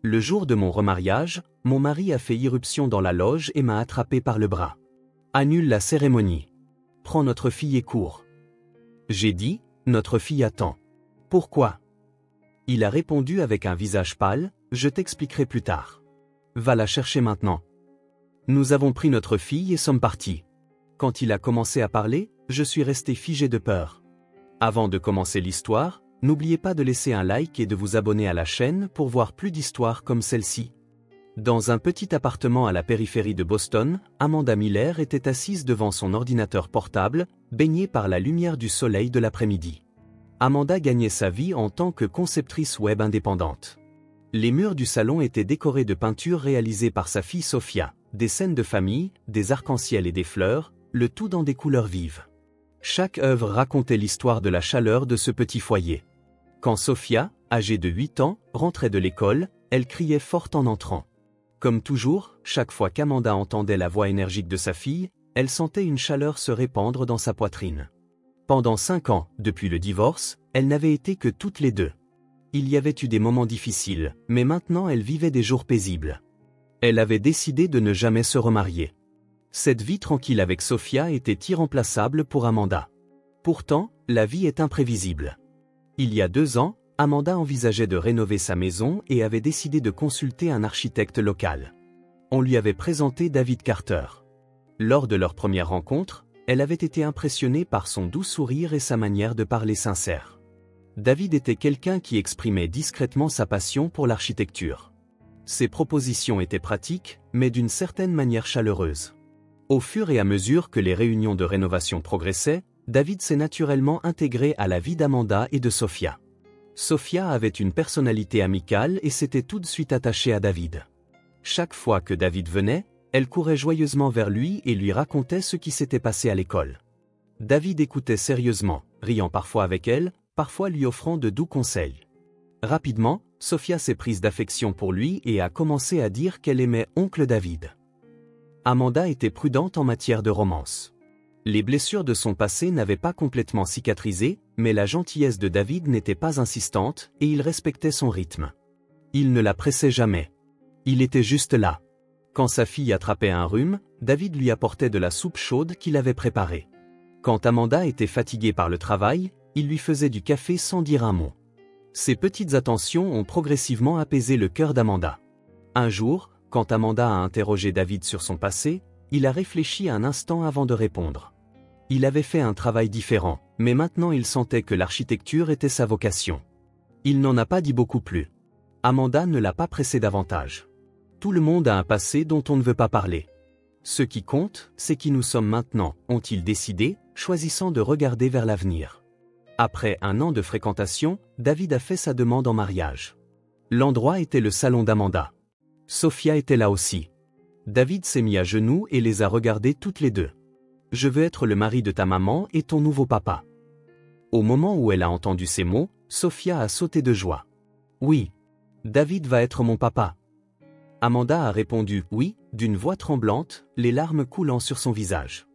Le jour de mon remariage, mon mari a fait irruption dans la loge et m'a attrapé par le bras. Annule la cérémonie. Prends notre fille et cours. J'ai dit, notre fille attend. Pourquoi? Il a répondu avec un visage pâle, je t'expliquerai plus tard. Va la chercher maintenant. Nous avons pris notre fille et sommes partis. Quand il a commencé à parler, je suis resté figé de peur. Avant de commencer l'histoire, n'oubliez pas de laisser un like et de vous abonner à la chaîne pour voir plus d'histoires comme celle-ci. Dans un petit appartement à la périphérie de Boston, Amanda Miller était assise devant son ordinateur portable, baignée par la lumière du soleil de l'après-midi. Amanda gagnait sa vie en tant que conceptrice web indépendante. Les murs du salon étaient décorés de peintures réalisées par sa fille Sophia, des scènes de famille, des arcs-en-ciel et des fleurs, le tout dans des couleurs vives. Chaque œuvre racontait l'histoire de la chaleur de ce petit foyer. Quand Sophia, âgée de 8 ans, rentrait de l'école, elle criait fort en entrant. Comme toujours, chaque fois qu'Amanda entendait la voix énergique de sa fille, elle sentait une chaleur se répandre dans sa poitrine. Pendant 5 ans, depuis le divorce, elles n'avaient été que toutes les deux. Il y avait eu des moments difficiles, mais maintenant elle vivait des jours paisibles. Elle avait décidé de ne jamais se remarier. Cette vie tranquille avec Sophia était irremplaçable pour Amanda. Pourtant, la vie est imprévisible. Il y a 2 ans, Amanda envisageait de rénover sa maison et avait décidé de consulter un architecte local. On lui avait présenté David Carter. Lors de leur première rencontre, elle avait été impressionnée par son doux sourire et sa manière de parler sincère. David était quelqu'un qui exprimait discrètement sa passion pour l'architecture. Ses propositions étaient pratiques, mais d'une certaine manière chaleureuses. Au fur et à mesure que les réunions de rénovation progressaient, David s'est naturellement intégré à la vie d'Amanda et de Sophia. Sophia avait une personnalité amicale et s'était tout de suite attachée à David. Chaque fois que David venait, elle courait joyeusement vers lui et lui racontait ce qui s'était passé à l'école. David écoutait sérieusement, riant parfois avec elle, parfois lui offrant de doux conseils. Rapidement, Sophia s'est prise d'affection pour lui et a commencé à dire qu'elle aimait oncle David. Amanda était prudente en matière de romance. Les blessures de son passé n'avaient pas complètement cicatrisé, mais la gentillesse de David n'était pas insistante et il respectait son rythme. Il ne la pressait jamais. Il était juste là. Quand sa fille attrapait un rhume, David lui apportait de la soupe chaude qu'il avait préparée. Quand Amanda était fatiguée par le travail, il lui faisait du café sans dire un mot. Ces petites attentions ont progressivement apaisé le cœur d'Amanda. Un jour, quand Amanda a interrogé David sur son passé, il a réfléchi un instant avant de répondre. Il avait fait un travail différent, mais maintenant il sentait que l'architecture était sa vocation. Il n'en a pas dit beaucoup plus. Amanda ne l'a pas pressé davantage. Tout le monde a un passé dont on ne veut pas parler. Ce qui compte, c'est qui nous sommes maintenant, ont-ils décidé, choisissant de regarder vers l'avenir. Après 1 an de fréquentation, David a fait sa demande en mariage. L'endroit était le salon d'Amanda. Sophia était là aussi. David s'est mis à genoux et les a regardées toutes les deux. « Je veux être le mari de ta maman et ton nouveau papa. » Au moment où elle a entendu ces mots, Sophia a sauté de joie. « Oui. David va être mon papa. » Amanda a répondu « oui » d'une voix tremblante, les larmes coulant sur son visage.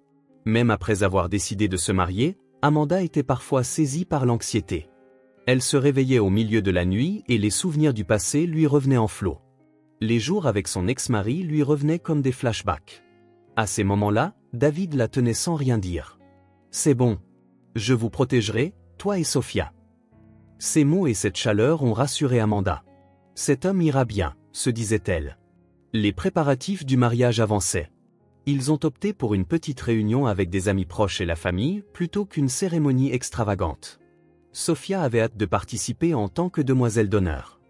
Même après avoir décidé de se marier, Amanda était parfois saisie par l'anxiété. Elle se réveillait au milieu de la nuit et les souvenirs du passé lui revenaient en flot. Les jours avec son ex-mari lui revenaient comme des flashbacks. À ces moments-là, David la tenait sans rien dire. « C'est bon. Je vous protégerai, toi et Sophia. » Ces mots et cette chaleur ont rassuré Amanda. « Cet homme ira bien », se disait-elle. Les préparatifs du mariage avançaient. Ils ont opté pour une petite réunion avec des amis proches et la famille, plutôt qu'une cérémonie extravagante. Sophia avait hâte de participer en tant que demoiselle d'honneur.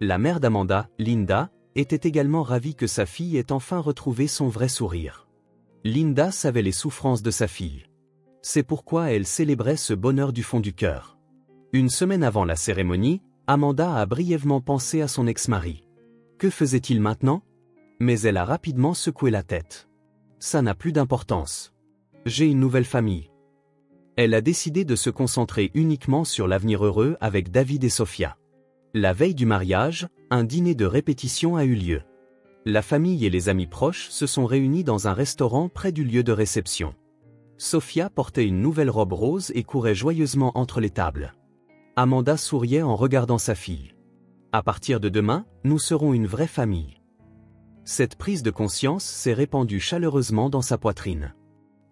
La mère d'Amanda, Linda, était également ravie que sa fille ait enfin retrouvé son vrai sourire. Linda savait les souffrances de sa fille. C'est pourquoi elle célébrait ce bonheur du fond du cœur. 1 semaine avant la cérémonie, Amanda a brièvement pensé à son ex-mari. Que faisait-il maintenant? Mais elle a rapidement secoué la tête. Ça n'a plus d'importance. J'ai une nouvelle famille. Elle a décidé de se concentrer uniquement sur l'avenir heureux avec David et Sophia. La veille du mariage, un dîner de répétition a eu lieu. La famille et les amis proches se sont réunis dans un restaurant près du lieu de réception. Sophia portait une nouvelle robe rose et courait joyeusement entre les tables. Amanda souriait en regardant sa fille. À partir de demain, nous serons une vraie famille. Cette prise de conscience s'est répandue chaleureusement dans sa poitrine.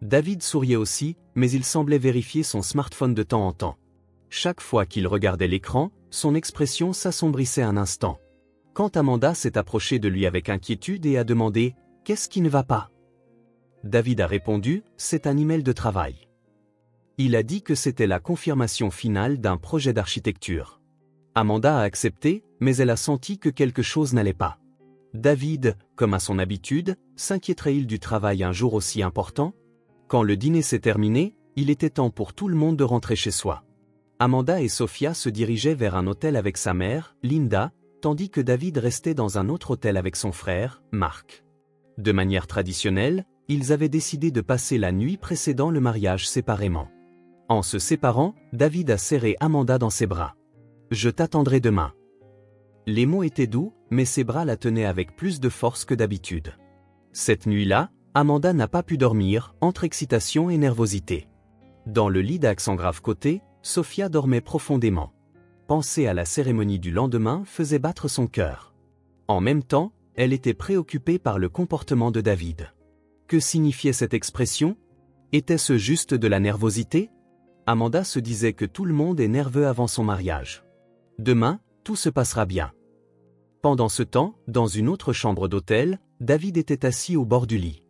David souriait aussi, mais il semblait vérifier son smartphone de temps en temps. Chaque fois qu'il regardait l'écran, son expression s'assombrissait un instant. Quand Amanda s'est approchée de lui avec inquiétude et a demandé « Qu'est-ce qui ne va pas ?» David a répondu « C'est un email de travail. » Il a dit que c'était la confirmation finale d'un projet d'architecture. Amanda a accepté, mais elle a senti que quelque chose n'allait pas. David, comme à son habitude, s'inquiéterait-il du travail un jour aussi important? Quand le dîner s'est terminé, il était temps pour tout le monde de rentrer chez soi. Amanda et Sophia se dirigeaient vers un hôtel avec sa mère, Linda, tandis que David restait dans un autre hôtel avec son frère, Mark. De manière traditionnelle, ils avaient décidé de passer la nuit précédant le mariage séparément. En se séparant, David a serré Amanda dans ses bras. « Je t'attendrai demain. » Les mots étaient doux, mais ses bras la tenaient avec plus de force que d'habitude. Cette nuit-là, Amanda n'a pas pu dormir, entre excitation et nervosité. Dans le lit d'accent grave côté, Sophia dormait profondément. Penser à la cérémonie du lendemain faisait battre son cœur. En même temps, elle était préoccupée par le comportement de David. Que signifiait cette expression? Était-ce juste de la nervosité? Amanda se disait que tout le monde est nerveux avant son mariage. Demain, tout se passera bien. Pendant ce temps, dans une autre chambre d'hôtel, David était assis au bord du lit.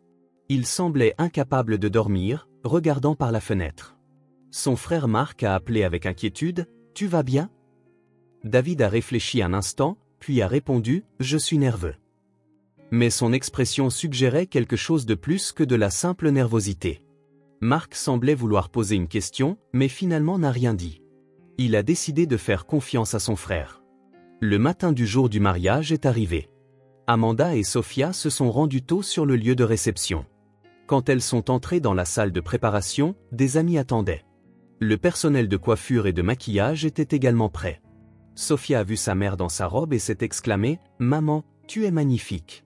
Il semblait incapable de dormir, regardant par la fenêtre. Son frère Mark a appelé avec inquiétude « Tu vas bien ?» David a réfléchi un instant, puis a répondu « Je suis nerveux ». Mais son expression suggérait quelque chose de plus que de la simple nervosité. Mark semblait vouloir poser une question, mais finalement n'a rien dit. Il a décidé de faire confiance à son frère. Le matin du jour du mariage est arrivé. Amanda et Sophia se sont rendues tôt sur le lieu de réception. Quand elles sont entrées dans la salle de préparation, des amis attendaient. Le personnel de coiffure et de maquillage était également prêt. Sophia a vu sa mère dans sa robe et s'est exclamée « Maman, tu es magnifique !»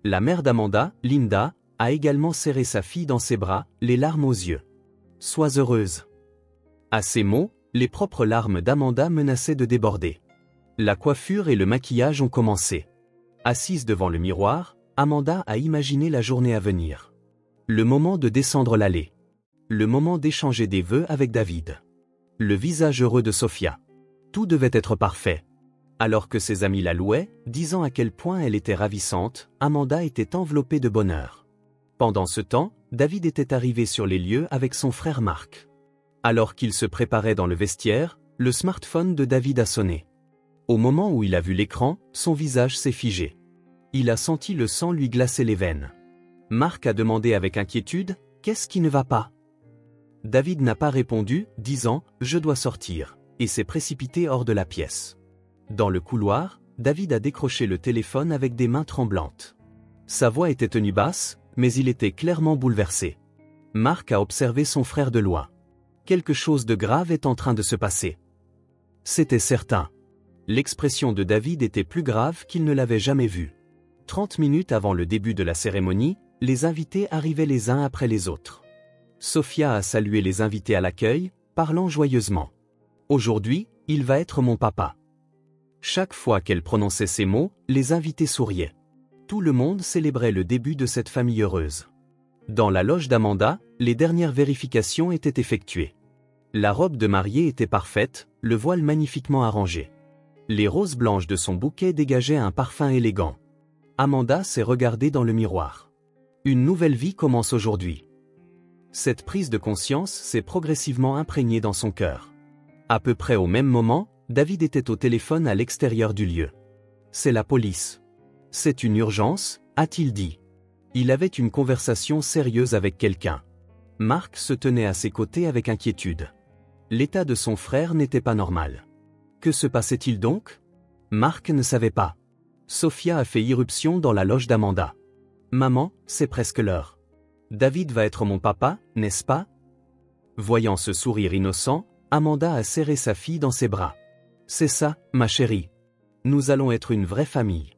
La mère d'Amanda, Linda, a également serré sa fille dans ses bras, les larmes aux yeux. « Sois heureuse !» À ces mots, les propres larmes d'Amanda menaçaient de déborder. La coiffure et le maquillage ont commencé. Assise devant le miroir, Amanda a imaginé la journée à venir. Le moment de descendre l'allée. Le moment d'échanger des vœux avec David. Le visage heureux de Sophia. Tout devait être parfait. Alors que ses amis la louaient, disant à quel point elle était ravissante, Amanda était enveloppée de bonheur. Pendant ce temps, David était arrivé sur les lieux avec son frère Mark. Alors qu'il se préparait dans le vestiaire, le smartphone de David a sonné. Au moment où il a vu l'écran, son visage s'est figé. Il a senti le sang lui glacer les veines. Mark a demandé avec inquiétude « Qu'est-ce qui ne va pas ?» David n'a pas répondu, disant « Je dois sortir », et s'est précipité hors de la pièce. Dans le couloir, David a décroché le téléphone avec des mains tremblantes. Sa voix était tenue basse, mais il était clairement bouleversé. Mark a observé son frère de loin. Quelque chose de grave est en train de se passer. C'était certain. L'expression de David était plus grave qu'il ne l'avait jamais vue. 30 minutes avant le début de la cérémonie, les invités arrivaient les uns après les autres. Sophia a salué les invités à l'accueil, parlant joyeusement. « Aujourd'hui, il va être mon papa. » Chaque fois qu'elle prononçait ces mots, les invités souriaient. Tout le monde célébrait le début de cette famille heureuse. Dans la loge d'Amanda, les dernières vérifications étaient effectuées. La robe de mariée était parfaite, le voile magnifiquement arrangé. Les roses blanches de son bouquet dégageaient un parfum élégant. Amanda s'est regardée dans le miroir. Une nouvelle vie commence aujourd'hui. Cette prise de conscience s'est progressivement imprégnée dans son cœur. À peu près au même moment, David était au téléphone à l'extérieur du lieu. « C'est la police. »« C'est une urgence », a-t-il dit. Il avait une conversation sérieuse avec quelqu'un. Mark se tenait à ses côtés avec inquiétude. L'état de son frère n'était pas normal. Que se passait-il donc? Mark ne savait pas. Sophia a fait irruption dans la loge d'Amanda. « Maman, c'est presque l'heure. David va être mon papa, n'est-ce pas ?» Voyant ce sourire innocent, Amanda a serré sa fille dans ses bras. « C'est ça, ma chérie. Nous allons être une vraie famille. »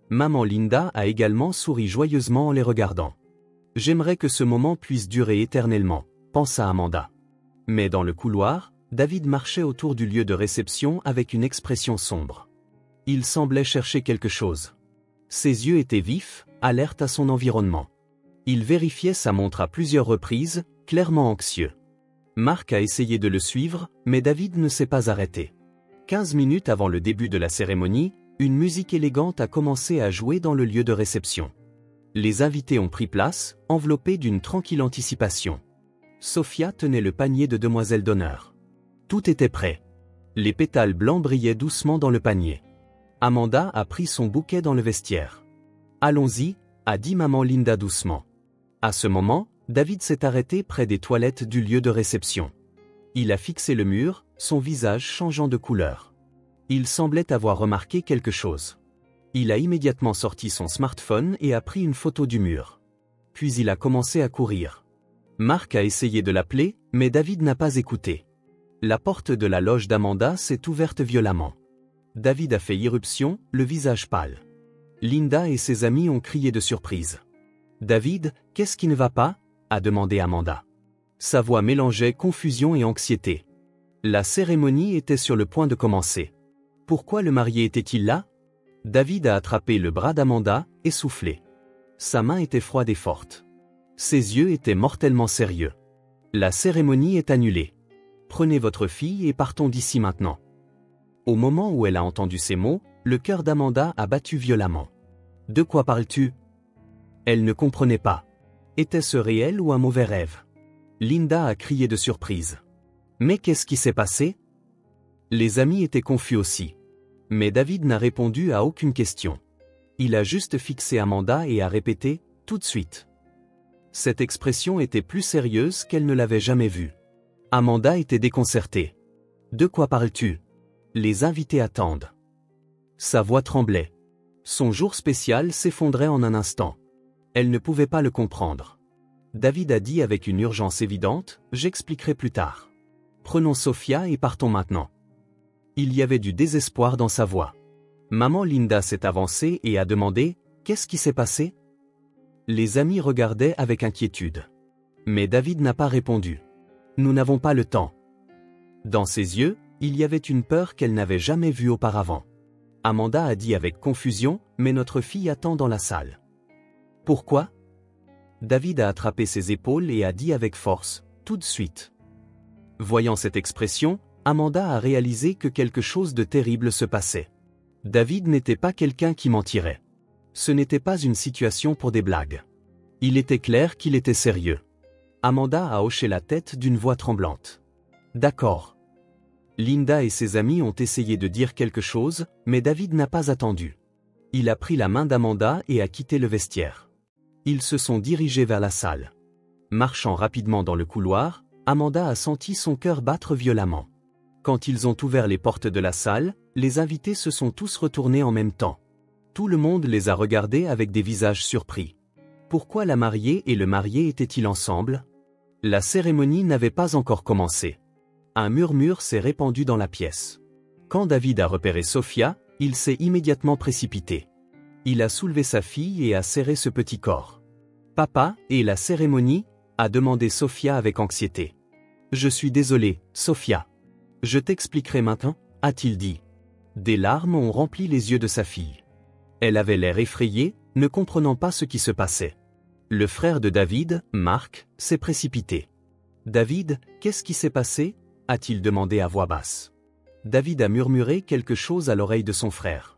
Maman Linda a également souri joyeusement en les regardant. « J'aimerais que ce moment puisse durer éternellement », pensa Amanda. Mais dans le couloir, David marchait autour du lieu de réception avec une expression sombre. Il semblait chercher quelque chose. Ses yeux étaient vifs, alertes à son environnement. Il vérifiait sa montre à plusieurs reprises, clairement anxieux. Marc a essayé de le suivre, mais David ne s'est pas arrêté. 15 minutes avant le début de la cérémonie, une musique élégante a commencé à jouer dans le lieu de réception. Les invités ont pris place, enveloppés d'une tranquille anticipation. Sophia tenait le panier de demoiselle d'honneur. Tout était prêt. Les pétales blancs brillaient doucement dans le panier. Amanda a pris son bouquet dans le vestiaire. « Allons-y », a dit maman Linda doucement. À ce moment, David s'est arrêté près des toilettes du lieu de réception. Il a fixé le mur, son visage changeant de couleur. Il semblait avoir remarqué quelque chose. Il a immédiatement sorti son smartphone et a pris une photo du mur. Puis il a commencé à courir. Marc a essayé de l'appeler, mais David n'a pas écouté. La porte de la loge d'Amanda s'est ouverte violemment. David a fait irruption, le visage pâle. Linda et ses amis ont crié de surprise. « David, qu'est-ce qui ne va pas ?» a demandé Amanda. Sa voix mélangeait confusion et anxiété. La cérémonie était sur le point de commencer. Pourquoi le marié était-il là? David a attrapé le bras d'Amanda et soufflé. Sa main était froide et forte. Ses yeux étaient mortellement sérieux. La cérémonie est annulée. Prenez votre fille et partons d'ici maintenant. Au moment où elle a entendu ces mots, le cœur d'Amanda a battu violemment. De quoi parles-tu? Elle ne comprenait pas. Était-ce réel ou un mauvais rêve? Linda a crié de surprise. Mais qu'est-ce qui s'est passé? Les amis étaient confus aussi. Mais David n'a répondu à aucune question. Il a juste fixé Amanda et a répété « tout de suite ». Cette expression était plus sérieuse qu'elle ne l'avait jamais vue. Amanda était déconcertée. « De quoi parles-tu? Les invités attendent. » Sa voix tremblait. Son jour spécial s'effondrait en un instant. Elle ne pouvait pas le comprendre. David a dit avec une urgence évidente « j'expliquerai plus tard. Prenons Sophia et partons maintenant. » Il y avait du désespoir dans sa voix. Maman Linda s'est avancée et a demandé « qu'est-ce qui s'est passé ?» Les amis regardaient avec inquiétude. Mais David n'a pas répondu. « Nous n'avons pas le temps. » Dans ses yeux, il y avait une peur qu'elle n'avait jamais vue auparavant. Amanda a dit avec confusion « mais notre fille attend dans la salle. » Pourquoi? David a attrapé ses épaules et a dit avec force « tout de suite ». Voyant cette expression, Amanda a réalisé que quelque chose de terrible se passait. David n'était pas quelqu'un qui mentirait. Ce n'était pas une situation pour des blagues. Il était clair qu'il était sérieux. Amanda a hoché la tête d'une voix tremblante. D'accord. Linda et ses amis ont essayé de dire quelque chose, mais David n'a pas attendu. Il a pris la main d'Amanda et a quitté le vestiaire. Ils se sont dirigés vers la salle. Marchant rapidement dans le couloir, Amanda a senti son cœur battre violemment. Quand ils ont ouvert les portes de la salle, les invités se sont tous retournés en même temps. Tout le monde les a regardés avec des visages surpris. Pourquoi la mariée et le marié étaient-ils ensemble? La cérémonie n'avait pas encore commencé. Un murmure s'est répandu dans la pièce. Quand David a repéré Sophia, il s'est immédiatement précipité. Il a soulevé sa fille et a serré ce petit corps. « Papa, et la cérémonie ?» a demandé Sophia avec anxiété. « Je suis désolé, Sophia. Je t'expliquerai maintenant » a-t-il dit. Des larmes ont rempli les yeux de sa fille. Elle avait l'air effrayée, ne comprenant pas ce qui se passait. Le frère de David, Marc, s'est précipité. « David, qu'est-ce qui s'est passé ?» a-t-il demandé à voix basse. David a murmuré quelque chose à l'oreille de son frère.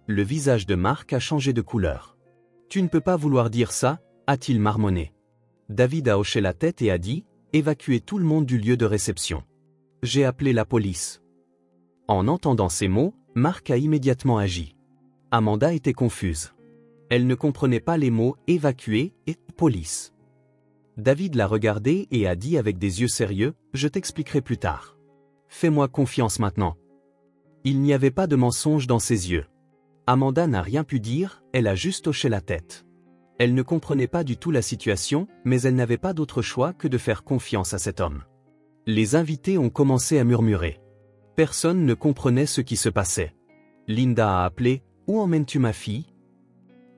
Le visage de Marc a changé de couleur. « Tu ne peux pas vouloir dire ça » a-t-il marmonné. David a hoché la tête et a dit « Évacuez tout le monde du lieu de réception. J'ai appelé la police. » En entendant ces mots, Marc a immédiatement agi. Amanda était confuse. Elle ne comprenait pas les mots « évacuer » et « police ». David l'a regardé et a dit avec des yeux sérieux « Je t'expliquerai plus tard. Fais-moi confiance maintenant. » Il n'y avait pas de mensonge dans ses yeux. Amanda n'a rien pu dire, elle a juste hoché la tête. Elle ne comprenait pas du tout la situation, mais elle n'avait pas d'autre choix que de faire confiance à cet homme. Les invités ont commencé à murmurer. Personne ne comprenait ce qui se passait. Linda a appelé « Où emmènes-tu ma fille ?»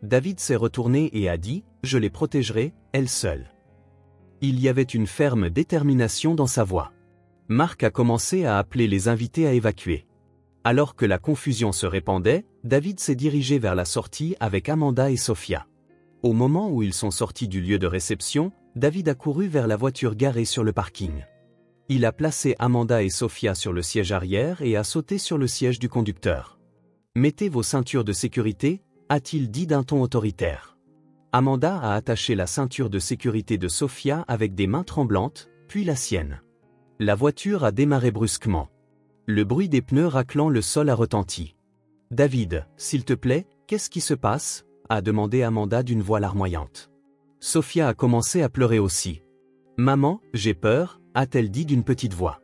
David s'est retourné et a dit « Je les protégerai, elle seule. » Il y avait une ferme détermination dans sa voix. Marc a commencé à appeler les invités à évacuer. « Alors que la confusion se répandait, David s'est dirigé vers la sortie avec Amanda et Sofia. Au moment où ils sont sortis du lieu de réception, David a couru vers la voiture garée sur le parking. Il a placé Amanda et Sofia sur le siège arrière et a sauté sur le siège du conducteur. « Mettez vos ceintures de sécurité », a-t-il dit d'un ton autoritaire. Amanda a attaché la ceinture de sécurité de Sofia avec des mains tremblantes, puis la sienne. La voiture a démarré brusquement. Le bruit des pneus raclant le sol a retenti. « David, s'il te plaît, qu'est-ce qui se passe ?» a demandé Amanda d'une voix larmoyante. Sofia a commencé à pleurer aussi. « Maman, j'ai peur », a-t-elle dit d'une petite voix.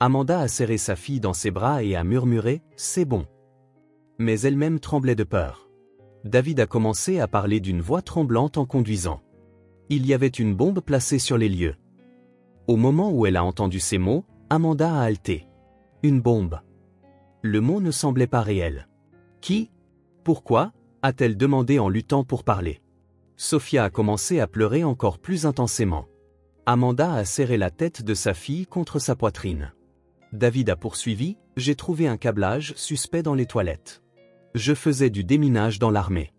Amanda a serré sa fille dans ses bras et a murmuré « C'est bon ». Mais elle-même tremblait de peur. David a commencé à parler d'une voix tremblante en conduisant. Il y avait une bombe placée sur les lieux. Au moment où elle a entendu ces mots, Amanda a halté. Une bombe. Le mot ne semblait pas réel. Qui ? Pourquoi ? A-t-elle demandé en luttant pour parler. Sofia a commencé à pleurer encore plus intensément. Amanda a serré la tête de sa fille contre sa poitrine. David a poursuivi, « J'ai trouvé un câblage suspect dans les toilettes. Je faisais du déminage dans l'armée.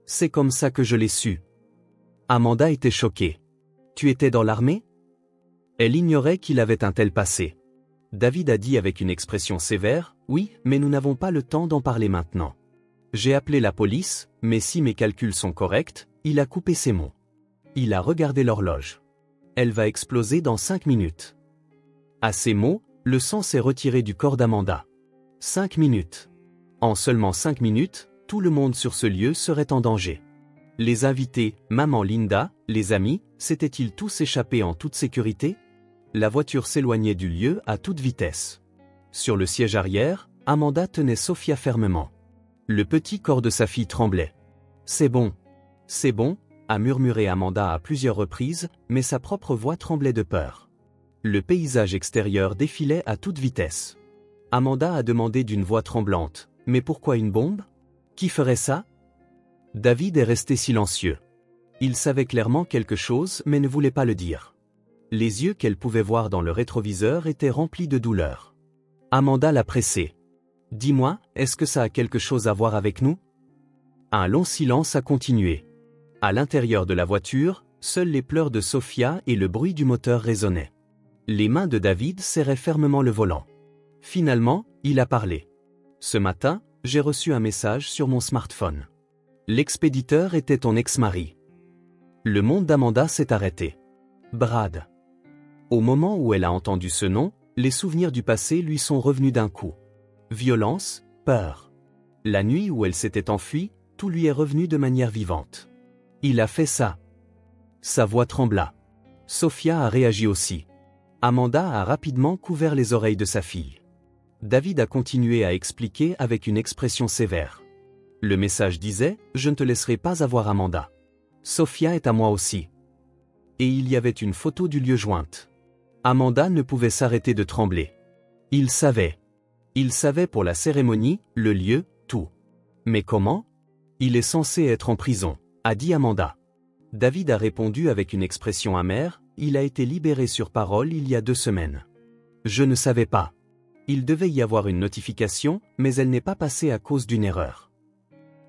C'est comme ça que je l'ai su. » Amanda était choquée. « Tu étais dans l'armée ?» Elle ignorait qu'il avait un tel passé. David a dit avec une expression sévère, « Oui, mais nous n'avons pas le temps d'en parler maintenant. J'ai appelé la police, mais si mes calculs sont corrects, » il a coupé ses mots. Il a regardé l'horloge. Elle va exploser dans 5 minutes. À ces mots, le sang s'est retiré du corps d'Amanda. 5 minutes. En seulement 5 minutes, tout le monde sur ce lieu serait en danger. Les invités, maman Linda, les amis, s'étaient-ils tous échappés en toute sécurité? La voiture s'éloignait du lieu à toute vitesse. Sur le siège arrière, Amanda tenait Sofia fermement. Le petit corps de sa fille tremblait. « C'est bon. C'est bon », a murmuré Amanda à plusieurs reprises, mais sa propre voix tremblait de peur. Le paysage extérieur défilait à toute vitesse. Amanda a demandé d'une voix tremblante, « Mais pourquoi une bombe? Qui ferait ça ?» David est resté silencieux. Il savait clairement quelque chose mais ne voulait pas le dire. Les yeux qu'elle pouvait voir dans le rétroviseur étaient remplis de douleur. Amanda l'a pressé. « Dis-moi, est-ce que ça a quelque chose à voir avec nous ?» Un long silence a continué. À l'intérieur de la voiture, seuls les pleurs de Sofia et le bruit du moteur résonnaient. Les mains de David serraient fermement le volant. Finalement, il a parlé. « Ce matin, j'ai reçu un message sur mon smartphone. L'expéditeur était ton ex-mari. » Le monde d'Amanda s'est arrêté. Brad. Au moment où elle a entendu ce nom, les souvenirs du passé lui sont revenus d'un coup. Violence, peur. La nuit où elle s'était enfuie, tout lui est revenu de manière vivante. Il a fait ça. Sa voix trembla. Sofia a réagi aussi. Amanda a rapidement couvert les oreilles de sa fille. David a continué à expliquer avec une expression sévère. Le message disait « Je ne te laisserai pas avoir Amanda. Sofia est à moi aussi. » Et il y avait une photo du lieu jointe. Amanda ne pouvait s'arrêter de trembler. Il savait. Il savait pour la cérémonie, le lieu, tout. Mais comment ? Il est censé être en prison, a dit Amanda. David a répondu avec une expression amère, il a été libéré sur parole il y a 2 semaines. Je ne savais pas. Il devait y avoir une notification, mais elle n'est pas passée à cause d'une erreur.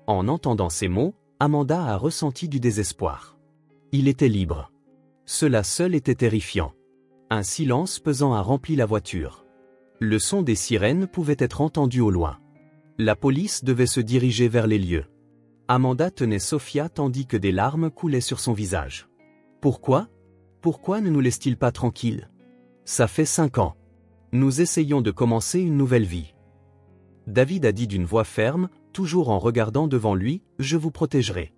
En entendant ces mots, Amanda a ressenti du désespoir. Il était libre. Cela seul était terrifiant. Un silence pesant a rempli la voiture. Le son des sirènes pouvait être entendu au loin. La police devait se diriger vers les lieux. Amanda tenait Sofia tandis que des larmes coulaient sur son visage. Pourquoi ? Pourquoi ne nous laisse-t-il pas tranquilles ? Ça fait 5 ans. Nous essayons de commencer une nouvelle vie. David a dit d'une voix ferme, toujours en regardant devant lui, « Je vous protégerai. »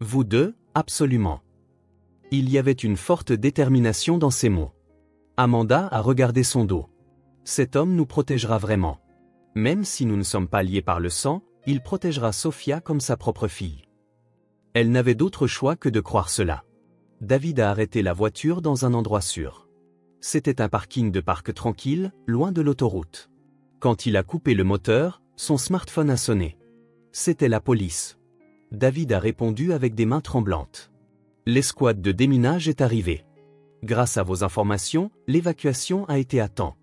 Vous deux, absolument. Il y avait une forte détermination dans ces mots. Amanda a regardé son dos. Cet homme nous protégera vraiment. Même si nous ne sommes pas liés par le sang, il protégera Sofia comme sa propre fille. Elle n'avait d'autre choix que de croire cela. David a arrêté la voiture dans un endroit sûr. C'était un parking de parc tranquille, loin de l'autoroute. Quand il a coupé le moteur, son smartphone a sonné. C'était la police. David a répondu avec des mains tremblantes. L'escouade de déminage est arrivée. Grâce à vos informations, l'évacuation a été à temps.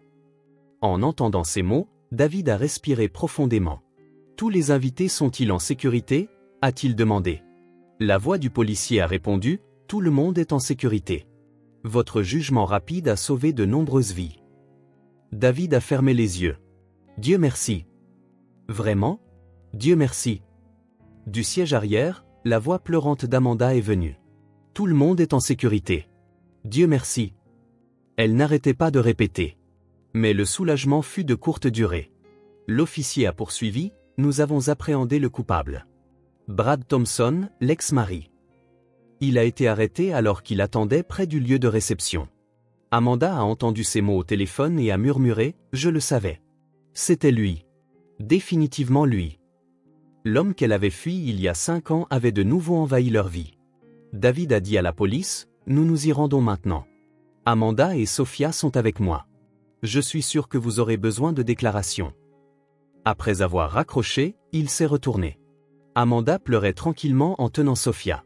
En entendant ces mots, David a respiré profondément. Tous les invités sont-ils en sécurité? A-t-il demandé. La voix du policier a répondu, tout le monde est en sécurité. Votre jugement rapide a sauvé de nombreuses vies. David a fermé les yeux. Dieu merci. Vraiment? Dieu merci. Du siège arrière, la voix pleurante d'Amanda est venue. Tout le monde est en sécurité. Dieu merci. Elle n'arrêtait pas de répéter. Mais le soulagement fut de courte durée. L'officier a poursuivi, nous avons appréhendé le coupable. Brad Thompson, l'ex-mari. Il a été arrêté alors qu'il attendait près du lieu de réception. Amanda a entendu ces mots au téléphone et a murmuré, je le savais. C'était lui. Définitivement lui. L'homme qu'elle avait fui il y a 5 ans avait de nouveau envahi leur vie. David a dit à la police, nous nous y rendons maintenant. Amanda et Sophia sont avec moi. Je suis sûr que vous aurez besoin de déclarations. Après avoir raccroché, il s'est retourné. Amanda pleurait tranquillement en tenant Sophia.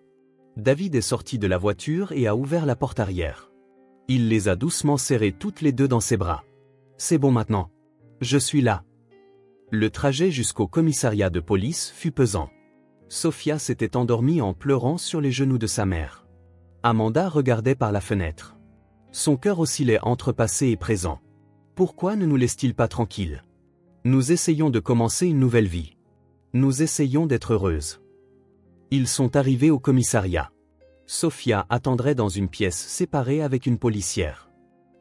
David est sorti de la voiture et a ouvert la porte arrière. Il les a doucement serrées toutes les deux dans ses bras. C'est bon maintenant. Je suis là. Le trajet jusqu'au commissariat de police fut pesant. Sophia s'était endormie en pleurant sur les genoux de sa mère. Amanda regardait par la fenêtre. Son cœur oscillait entre passé et présent. Pourquoi ne nous laisse-t-il pas tranquilles? Nous essayons de commencer une nouvelle vie. Nous essayons d'être heureuses. Ils sont arrivés au commissariat. Sophia attendrait dans une pièce séparée avec une policière.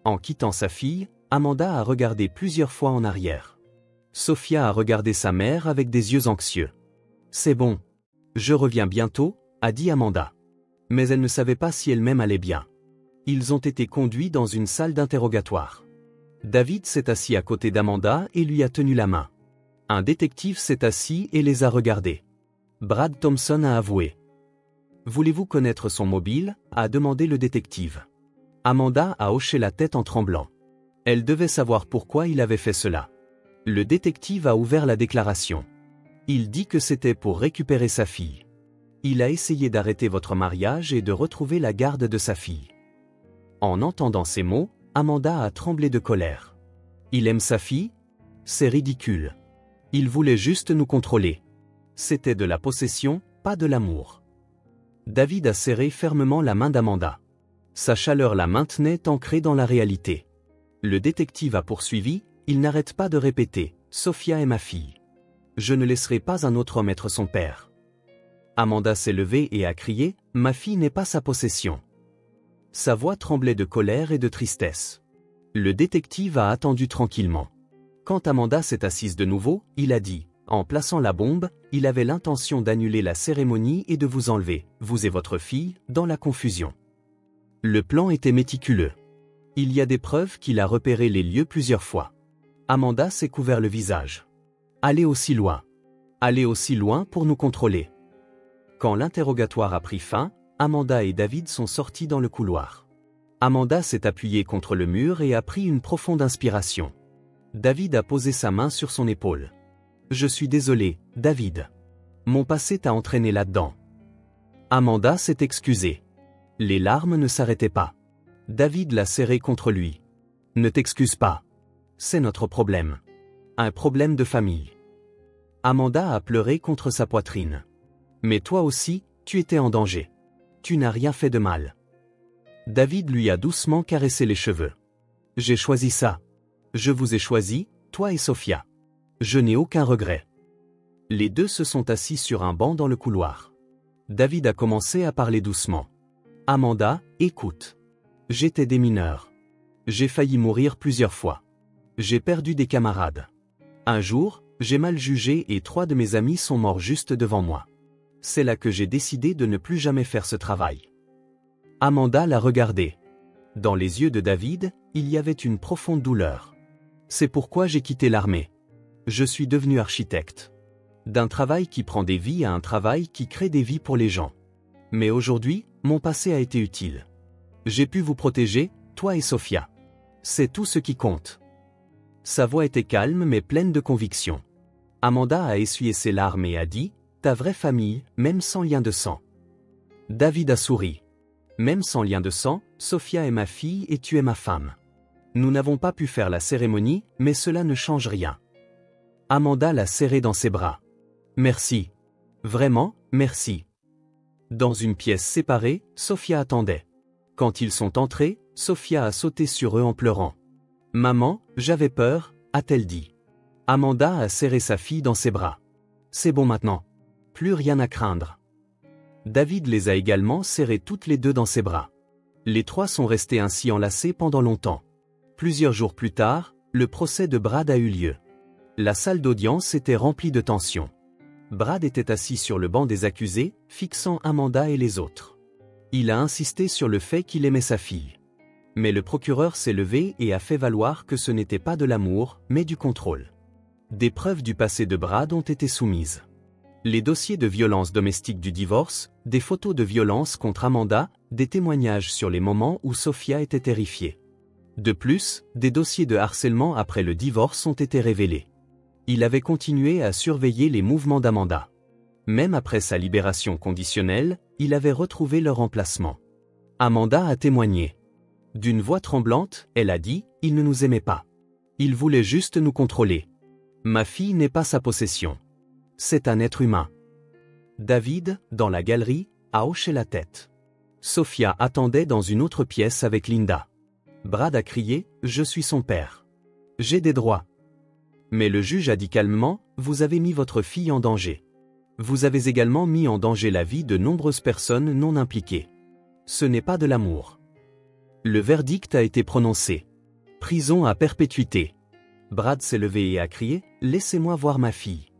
En quittant sa fille, Amanda a regardé plusieurs fois en arrière. Sophia a regardé sa mère avec des yeux anxieux. C'est bon. Je reviens bientôt, a dit Amanda. Mais elle ne savait pas si elle-même allait bien. Ils ont été conduits dans une salle d'interrogatoire. David s'est assis à côté d'Amanda et lui a tenu la main. Un détective s'est assis et les a regardés. Brad Thompson a avoué. Voulez-vous connaître son mobile? A demandé le détective. Amanda a hoché la tête en tremblant. Elle devait savoir pourquoi il avait fait cela. Le détective a ouvert la déclaration. Il dit que c'était pour récupérer sa fille. Il a essayé d'arrêter votre mariage et de retrouver la garde de sa fille. En entendant ces mots, Amanda a tremblé de colère. Il aime sa fille? C'est ridicule. Il voulait juste nous contrôler. C'était de la possession, pas de l'amour. David a serré fermement la main d'Amanda. Sa chaleur la maintenait ancrée dans la réalité. Le détective a poursuivi, il n'arrête pas de répéter, Sophia est ma fille. Je ne laisserai pas un autre homme être son père. Amanda s'est levée et a crié, ma fille n'est pas sa possession. Sa voix tremblait de colère et de tristesse. Le détective a attendu tranquillement. Quand Amanda s'est assise de nouveau, il a dit, en plaçant la bombe, il avait l'intention d'annuler la cérémonie et de vous enlever, vous et votre fille, dans la confusion. Le plan était méticuleux. Il y a des preuves qu'il a repéré les lieux plusieurs fois. Amanda s'est couvert le visage. Allez aussi loin. Allez aussi loin pour nous contrôler. Quand l'interrogatoire a pris fin, Amanda et David sont sortis dans le couloir. Amanda s'est appuyée contre le mur et a pris une profonde inspiration. David a posé sa main sur son épaule. Je suis désolé, David. Mon passé t'a entraîné là-dedans. Amanda s'est excusée. Les larmes ne s'arrêtaient pas. David l'a serrée contre lui. Ne t'excuse pas. C'est notre problème. Un problème de famille. Amanda a pleuré contre sa poitrine. Mais toi aussi, tu étais en danger. Tu n'as rien fait de mal. David lui a doucement caressé les cheveux. J'ai choisi ça. Je vous ai choisi, toi et Sophia. Je n'ai aucun regret. Les deux se sont assis sur un banc dans le couloir. David a commencé à parler doucement. Amanda, écoute. J'étais démineur. J'ai failli mourir plusieurs fois. J'ai perdu des camarades. Un jour, j'ai mal jugé et 3 de mes amis sont morts juste devant moi. C'est là que j'ai décidé de ne plus jamais faire ce travail. Amanda l'a regardé. Dans les yeux de David, il y avait une profonde douleur. C'est pourquoi j'ai quitté l'armée. Je suis devenu architecte. D'un travail qui prend des vies à un travail qui crée des vies pour les gens. Mais aujourd'hui, mon passé a été utile. J'ai pu vous protéger, toi et Sophia. C'est tout ce qui compte. Sa voix était calme mais pleine de conviction. Amanda a essuyé ses larmes et a dit, ta vraie famille, même sans lien de sang. David a souri. Même sans lien de sang, Sophia est ma fille et tu es ma femme. Nous n'avons pas pu faire la cérémonie, mais cela ne change rien. Amanda l'a serré dans ses bras. Merci. Vraiment, merci. Dans une pièce séparée, Sophia attendait. Quand ils sont entrés, Sophia a sauté sur eux en pleurant. Maman, j'avais peur, a-t-elle dit. Amanda a serré sa fille dans ses bras. C'est bon maintenant. Plus rien à craindre. David les a également serrées toutes les deux dans ses bras. Les trois sont restés ainsi enlacés pendant longtemps. Plusieurs jours plus tard, le procès de Brad a eu lieu. La salle d'audience était remplie de tension. Brad était assis sur le banc des accusés, fixant Amanda et les autres. Il a insisté sur le fait qu'il aimait sa fille. Mais le procureur s'est levé et a fait valoir que ce n'était pas de l'amour, mais du contrôle. Des preuves du passé de Brad ont été soumises. Les dossiers de violence domestique du divorce, des photos de violence contre Amanda, des témoignages sur les moments où Sophia était terrifiée. De plus, des dossiers de harcèlement après le divorce ont été révélés. Il avait continué à surveiller les mouvements d'Amanda. Même après sa libération conditionnelle, il avait retrouvé leur emplacement. Amanda a témoigné. D'une voix tremblante, elle a dit « Il ne nous aimait pas. Il voulait juste nous contrôler. Ma fille n'est pas sa possession. C'est un être humain. » David, dans la galerie, a hoché la tête. Sophia attendait dans une autre pièce avec Linda. Brad a crié « Je suis son père. J'ai des droits. » Mais le juge a dit calmement « Vous avez mis votre fille en danger. Vous avez également mis en danger la vie de nombreuses personnes non impliquées. Ce n'est pas de l'amour. » Le verdict a été prononcé. Prison à perpétuité. Brad s'est levé et a crié « Laissez-moi voir ma fille. »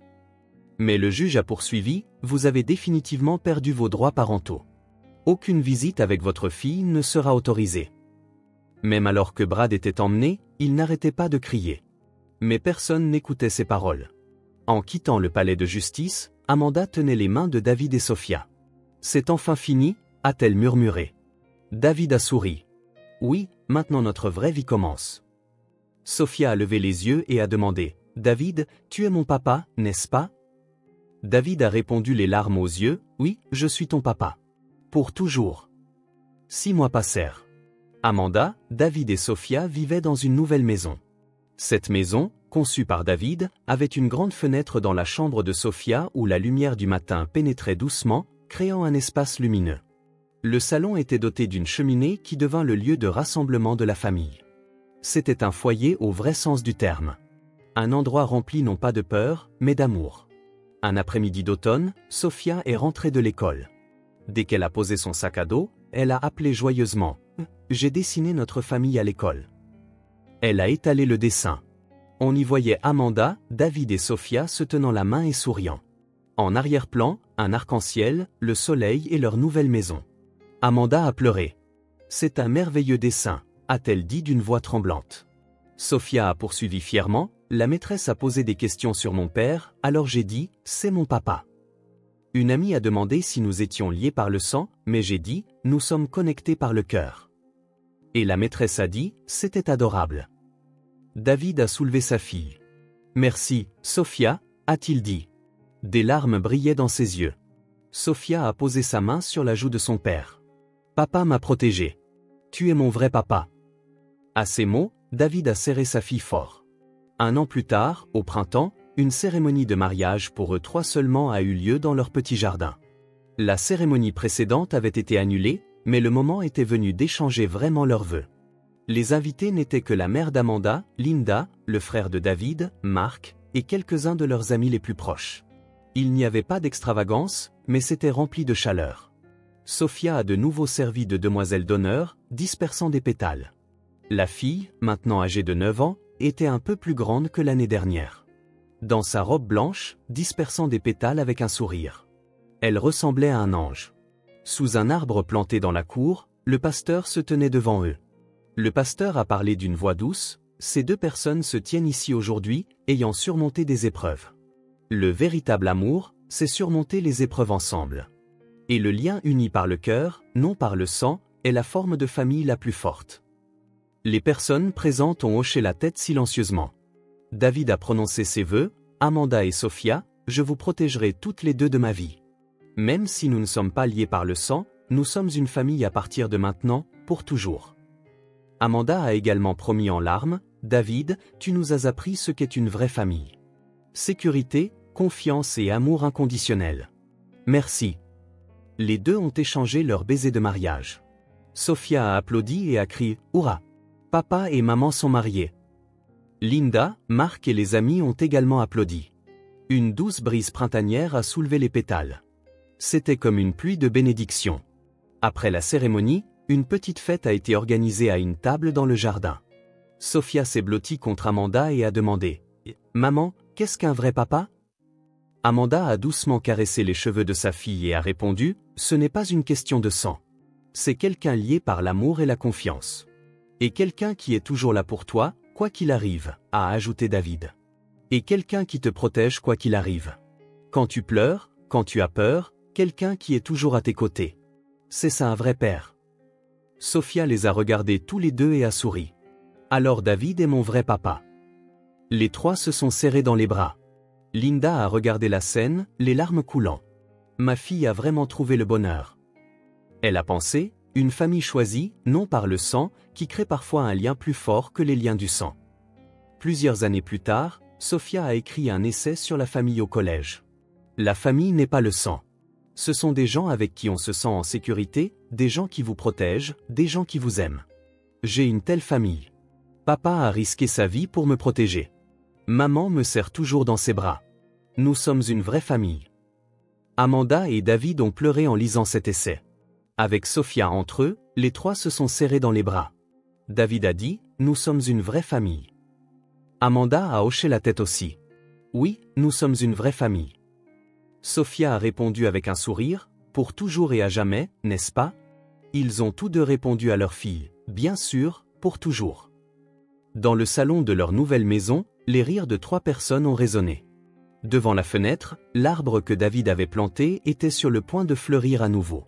Mais le juge a poursuivi « Vous avez définitivement perdu vos droits parentaux. Aucune visite avec votre fille ne sera autorisée. » Même alors que Brad était emmené, il n'arrêtait pas de crier. Mais personne n'écoutait ses paroles. En quittant le palais de justice, Amanda tenait les mains de David et Sophia. « C'est enfin fini » a-t-elle murmuré. David a souri. « Oui, maintenant notre vraie vie commence. » Sophia a levé les yeux et a demandé « David, tu es mon papa, n'est-ce pas ?» David a répondu les larmes aux yeux « Oui, je suis ton papa. Pour toujours. » 6 mois passèrent. Amanda, David et Sophia vivaient dans une nouvelle maison. Cette maison, conçue par David, avait une grande fenêtre dans la chambre de Sophia où la lumière du matin pénétrait doucement, créant un espace lumineux. Le salon était doté d'une cheminée qui devint le lieu de rassemblement de la famille. C'était un foyer au vrai sens du terme. Un endroit rempli non pas de peur, mais d'amour. Un après-midi d'automne, Sophia est rentrée de l'école. Dès qu'elle a posé son sac à dos, elle a appelé joyeusement « J'ai dessiné notre famille à l'école. » Elle a étalé le dessin. On y voyait Amanda, David et Sophia se tenant la main et souriant. En arrière-plan, un arc-en-ciel, le soleil et leur nouvelle maison. Amanda a pleuré. « C'est un merveilleux dessin », a-t-elle dit d'une voix tremblante. Sophia a poursuivi fièrement, « La maîtresse a posé des questions sur mon père, alors j'ai dit, c'est mon papa. Une amie a demandé si nous étions liés par le sang, mais j'ai dit, nous sommes connectés par le cœur. Et la maîtresse a dit, c'était adorable. » David a soulevé sa fille. « Merci, Sophia, a-t-il dit. » Des larmes brillaient dans ses yeux. Sophia a posé sa main sur la joue de son père. « Papa m'a protégé. Tu es mon vrai papa. » À ces mots, David a serré sa fille fort. 1 an plus tard, au printemps, une cérémonie de mariage pour eux 3 seulement a eu lieu dans leur petit jardin. La cérémonie précédente avait été annulée, mais le moment était venu d'échanger vraiment leurs vœux. Les invités n'étaient que la mère d'Amanda, Linda, le frère de David, Mark, et quelques-uns de leurs amis les plus proches. Il n'y avait pas d'extravagance, mais c'était rempli de chaleur. Sophia a de nouveau servi de demoiselle d'honneur, dispersant des pétales. La fille, maintenant âgée de 9 ans, était un peu plus grande que l'année dernière. Dans sa robe blanche, dispersant des pétales avec un sourire. Elle ressemblait à un ange. Sous un arbre planté dans la cour, le pasteur se tenait devant eux. Le pasteur a parlé d'une voix douce, « Ces 2 personnes se tiennent ici aujourd'hui, ayant surmonté des épreuves. Le véritable amour, c'est surmonter les épreuves ensemble. Et le lien uni par le cœur, non par le sang, est la forme de famille la plus forte. » Les personnes présentes ont hoché la tête silencieusement. David a prononcé ses vœux, « Amanda et Sophia, je vous protégerai toutes les 2 de ma vie. Même si nous ne sommes pas liés par le sang, nous sommes une famille à partir de maintenant, pour toujours. » Amanda a également promis en larmes, « David, tu nous as appris ce qu'est une vraie famille. Sécurité, confiance et amour inconditionnel. Merci. Les deux ont échangé leur baiser de mariage. Sophia a applaudi et a crié « Hurrah !» Papa et maman sont mariés. Linda, Marc et les amis ont également applaudi. Une douce brise printanière a soulevé les pétales. C'était comme une pluie de bénédictions. Après la cérémonie, une petite fête a été organisée à une table dans le jardin. Sophia s'est blottie contre Amanda et a demandé « Maman, qu'est-ce qu'un vrai papa ?» Amanda a doucement caressé les cheveux de sa fille et a répondu « Ce n'est pas une question de sang. C'est quelqu'un lié par l'amour et la confiance. Et quelqu'un qui est toujours là pour toi, quoi qu'il arrive, a ajouté David. Et quelqu'un qui te protège quoi qu'il arrive. Quand tu pleures, quand tu as peur, quelqu'un qui est toujours à tes côtés. C'est ça un vrai père. » Sophia les a regardés tous les deux et a souri. « Alors David est mon vrai papa. » Les trois se sont serrés dans les bras. Linda a regardé la scène, les larmes coulant. « Ma fille a vraiment trouvé le bonheur. » Elle a pensé, une famille choisie, non par le sang, qui crée parfois un lien plus fort que les liens du sang. Plusieurs années plus tard, Sophia a écrit un essai sur la famille au collège. La famille n'est pas le sang. Ce sont des gens avec qui on se sent en sécurité, des gens qui vous protègent, des gens qui vous aiment. J'ai une telle famille. Papa a risqué sa vie pour me protéger. Maman me serre toujours dans ses bras. Nous sommes une vraie famille. Amanda et David ont pleuré en lisant cet essai. Avec Sophia entre eux, les trois se sont serrés dans les bras. David a dit « Nous sommes une vraie famille ». Amanda a hoché la tête aussi. « Oui, nous sommes une vraie famille ». Sophia a répondu avec un sourire « Pour toujours et à jamais, n'est-ce pas ?» Ils ont tous deux répondu à leur fille « Bien sûr, pour toujours ». Dans le salon de leur nouvelle maison, les rires de trois personnes ont résonné. Devant la fenêtre, l'arbre que David avait planté était sur le point de fleurir à nouveau.